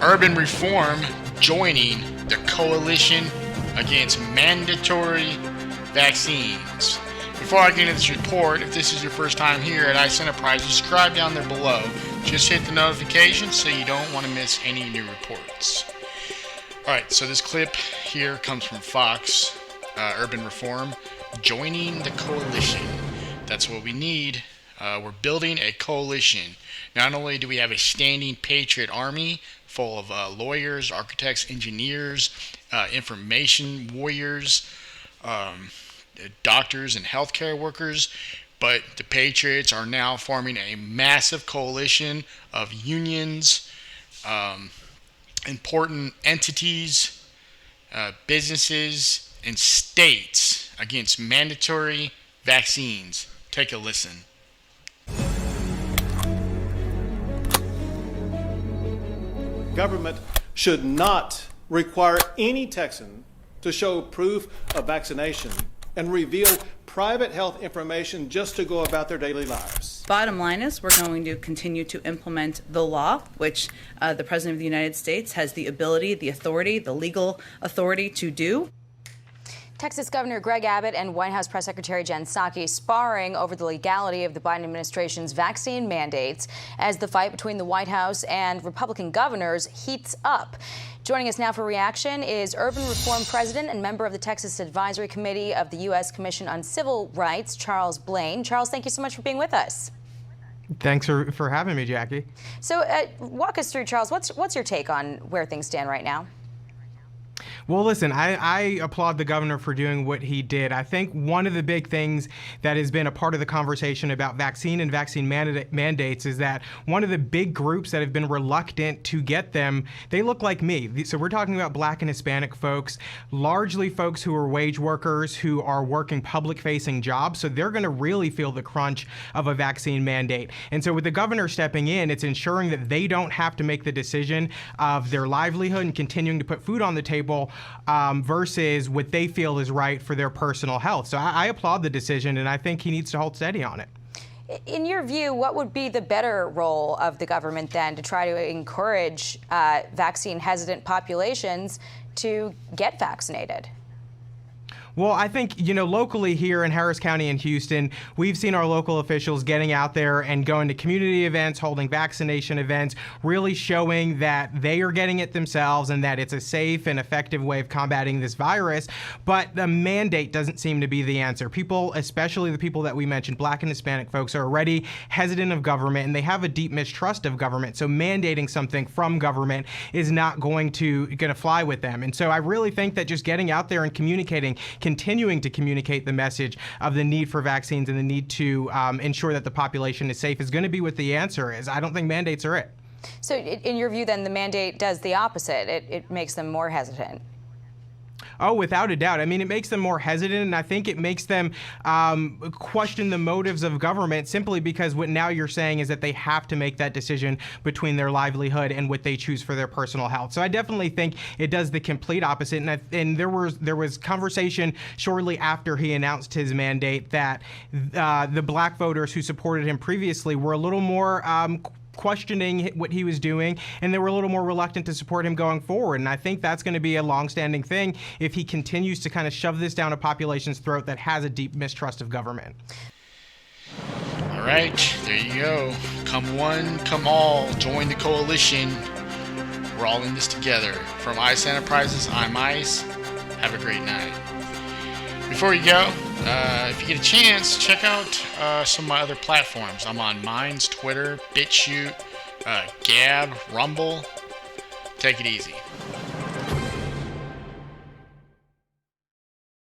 Urban Reform joining the coalition against mandatory vaccines. Before I get into this report, if this is your first time here at ICE Enterprise, subscribe down there below. Just hit the notification so you don't want to miss any new reports. Alright, so this clip here comes from Fox. Urban Reform joining the coalition. That's what we need. We're building a coalition. Not only do we have a standing patriot army full of lawyers, architects, engineers, information warriors, doctors and healthcare workers, but the patriots are now forming a massive coalition of unions, important entities, businesses, and states against mandatory vaccines. Take a listen. Government should not require any Texan to show proof of vaccination and reveal private health information just to go about their daily lives. Bottom line is we're going to continue to implement the law, which the President of the United States has the ability, the authority, the legal authority to do. Texas Governor Greg Abbott and White House Press Secretary Jen Psaki sparring over the legality of the Biden administration's vaccine mandates as the fight between the White House and Republican governors heats up. Joining us now for reaction is Urban Reform President and member of the Texas Advisory Committee of the U.S. Commission on Civil Rights, Charles Blaine. Charles, thank you so much for being with us. Thanks for having me, Jackie. So walk us through, Charles, what's your take on where things stand right now? Well, listen, I applaud the governor for doing what he did. I think one of the big things that has been a part of the conversation about vaccine and vaccine mandates is that one of the big groups that have been reluctant to get them, they look like me. So we're talking about Black and Hispanic folks, largely folks who are wage workers who are working public-facing jobs. So they're going to really feel the crunch of a vaccine mandate. And so with the governor stepping in, it's ensuring that they don't have to make the decision of their livelihood and continuing to put food on the table versus what they feel is right for their personal health. So I applaud the decision, and I think he needs to hold steady on it. In your view, what would be the better role of the government then to try to encourage vaccine-hesitant populations to get vaccinated? Well, I think, locally here in Harris County and Houston, we've seen our local officials getting out there and going to community events, holding vaccination events, really showing that they are getting it themselves and that it's a safe and effective way of combating this virus. But the mandate doesn't seem to be the answer. People, especially the people that we mentioned, Black and Hispanic folks, are already hesitant of government and they have a deep mistrust of government. So mandating something from government is not going to fly with them. And so I really think that just getting out there and continuing to communicate the message of the need for vaccines and the need to ensure that the population is safe is going to be what the answer is. I don't think mandates are it. So in your view, then, the mandate does the opposite. It makes them more hesitant. Oh, without a doubt. I mean, it makes them more hesitant, and I think it makes them question the motives of government simply because what now you're saying is that they have to make that decision between their livelihood and what they choose for their personal health. So I definitely think it does the complete opposite. And there was conversation shortly after he announced his mandate that the Black voters who supported him previously were a little more questioning what he was doing, and they were a little more reluctant to support him going forward. And I think that's going to be a long-standing thing if he continues to kind of shove this down a population's throat that has a deep mistrust of government. All right, there you go. Come one, come all, join the coalition. We're all in this together. From ICE Enterprises, I'm ICE. Have a great night. Before you go, if you get a chance, check out some of my other platforms. I'm on Minds, Twitter, BitChute, Gab, Rumble. Take it easy.